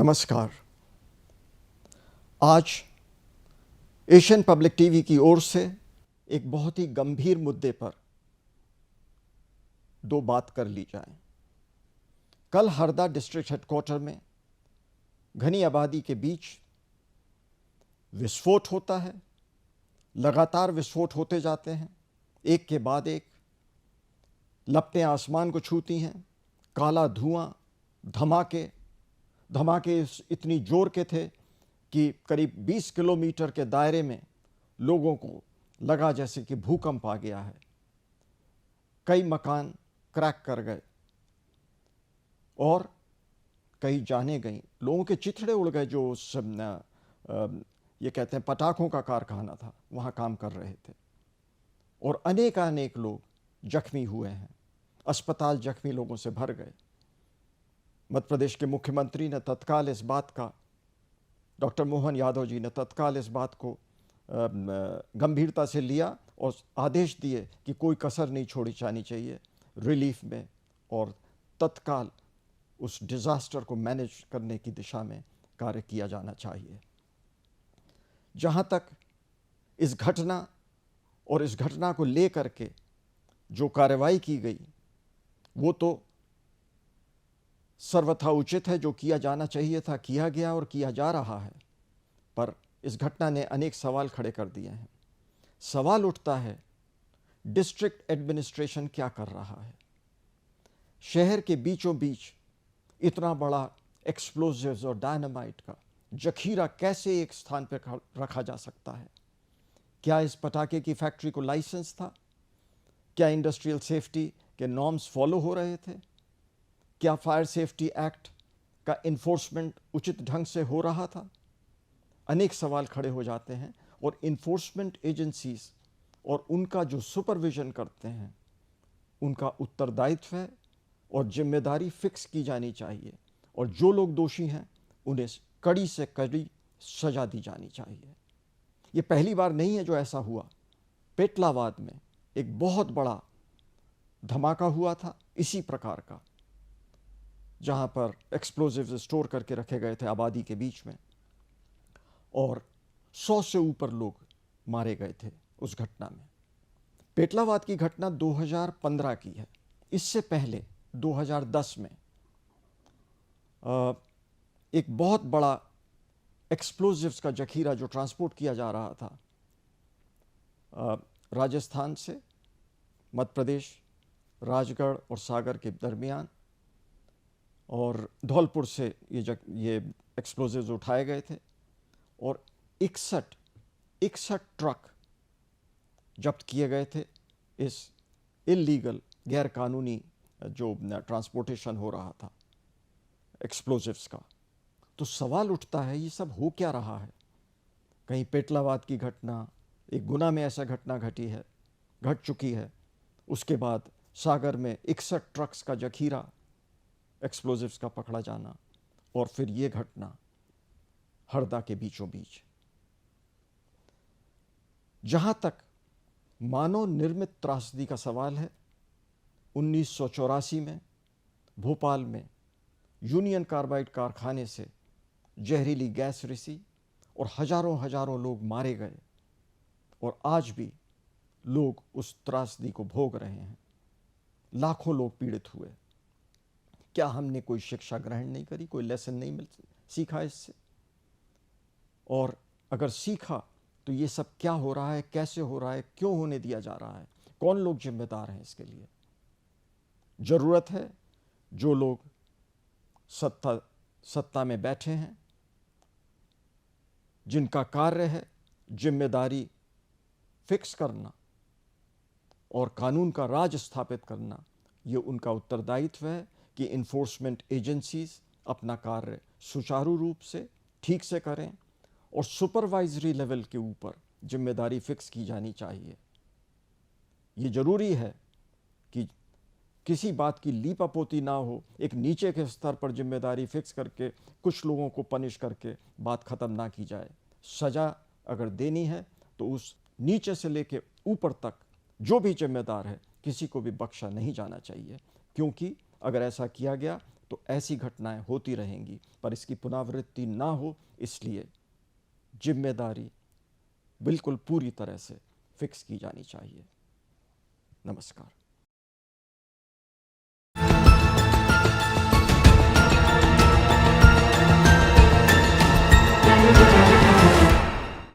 नमस्कार। आज Asian public TV की ओर से एक बहुत ही गंभीर मुद्दे पर दो बात कर ली जाए। कल हरदा डिस्ट्रिक्ट हेडक्वार्टर में घनी आबादी के बीच विस्फोट होता है। लगातार विस्फोट होते जाते हैं, एक के बाद एक। लपटें आसमान को छूती हैं, काला धुआं, धमाके इतनी जोर के थे कि करीब 20 किलोमीटर के दायरे में लोगों को लगा जैसे कि भूकंप आ गया है। कई मकान क्रैक कर गए और कई जानें गईं। लोगों के चिथड़े उड़ गए जो ये कहते हैं पटाखों का कारखाना था, वहाँ काम कर रहे थे। और अनेक लोग जख्मी हुए हैं। अस्पताल जख्मी लोगों से भर गए। मध्य प्रदेश के मुख्यमंत्री ने तत्काल इस बात का, डॉक्टर मोहन यादव जी ने तत्काल इस बात को गंभीरता से लिया और आदेश दिए कि कोई कसर नहीं छोड़ी जानी चाहिए रिलीफ में, और तत्काल उस डिज़ास्टर को मैनेज करने की दिशा में कार्य किया जाना चाहिए। जहाँ तक इस घटना और इस घटना को लेकर के जो कार्रवाई की गई वो तो सर्वथा उचित है। जो किया जाना चाहिए था किया गया और किया जा रहा है, पर इस घटना ने अनेक सवाल खड़े कर दिए हैं। सवाल उठता है, डिस्ट्रिक्ट एडमिनिस्ट्रेशन क्या कर रहा है? शहर के बीचों बीच इतना बड़ा एक्सप्लोजिव्स और डायनामाइट का जखीरा कैसे एक स्थान पर रखा जा सकता है? क्या इस पटाखे की फैक्ट्री को लाइसेंस था? क्या इंडस्ट्रियल सेफ्टी के नॉर्म्स फॉलो हो रहे थे? क्या फायर सेफ्टी एक्ट का इन्फोर्समेंट उचित ढंग से हो रहा था? अनेक सवाल खड़े हो जाते हैं और इन्फोर्समेंट एजेंसीज और उनका जो सुपरविजन करते हैं उनका उत्तरदायित्व है और जिम्मेदारी फिक्स की जानी चाहिए, और जो लोग दोषी हैं उन्हें कड़ी से कड़ी सजा दी जानी चाहिए। ये पहली बार नहीं है जो ऐसा हुआ। पेटलावाद में एक बहुत बड़ा धमाका हुआ था इसी प्रकार का, जहां पर एक्सप्लोजिव स्टोर करके रखे गए थे आबादी के बीच में, और 100 से ऊपर लोग मारे गए थे उस घटना में। पेटलावाद की घटना 2015 की है। इससे पहले 2010 में एक बहुत बड़ा एक्सप्लोजिव्स का जखीरा जो ट्रांसपोर्ट किया जा रहा था राजस्थान से मध्य प्रदेश, राजगढ़ और सागर के दरमियान, और धौलपुर से ये एक्सप्लोजिव्स उठाए गए थे, और 61 ट्रक जब्त किए गए थे इस इल्लीगल गैर कानूनी जो ट्रांसपोर्टेशन हो रहा था एक्सप्लोजिव्स का। तो सवाल उठता है, ये सब हो क्या रहा है? कहीं पेटलावाद की घटना, एक गुना में ऐसा घटना घट चुकी है, उसके बाद सागर में 61 ट्रक्स का जखीरा एक्सप्लोजिव्स का पकड़ा जाना, और फिर ये घटना हरदा के बीचों बीच। जहां तक मानव निर्मित त्रासदी का सवाल है, 1984 में भोपाल में यूनियन कार्बाइड कारखाने से जहरीली गैस रिसी और हजारों लोग मारे गए, और आज भी लोग उस त्रासदी को भोग रहे हैं। लाखों लोग पीड़ित हुए। क्या हमने कोई शिक्षा ग्रहण नहीं करी? कोई लेसन नहीं सीखा इससे? और अगर सीखा तो ये सब क्या हो रहा है, कैसे हो रहा है, क्यों होने दिया जा रहा है? कौन लोग जिम्मेदार हैं इसके लिए? जरूरत है जो लोग सत्ता में बैठे हैं, जिनका कार्य है जिम्मेदारी फिक्स करना और कानून का राज स्थापित करना, ये उनका उत्तरदायित्व है कि इन्फोर्समेंट एजेंसीज अपना कार्य सुचारू रूप से ठीक से करें, और सुपरवाइजरी लेवल के ऊपर जिम्मेदारी फिक्स की जानी चाहिए। ये जरूरी है कि किसी बात की लीपापोती ना हो, एक नीचे के स्तर पर जिम्मेदारी फिक्स करके कुछ लोगों को पनिश करके बात ख़त्म ना की जाए। सज़ा अगर देनी है तो उस नीचे से लेके ऊपर तक जो भी जिम्मेदार है किसी को भी बख्शा नहीं जाना चाहिए, क्योंकि अगर ऐसा किया गया तो ऐसी घटनाएं होती रहेंगी, पर इसकी पुनरावृत्ति ना हो इसलिए जिम्मेदारी बिल्कुल पूरी तरह से फिक्स की जानी चाहिए। नमस्कार।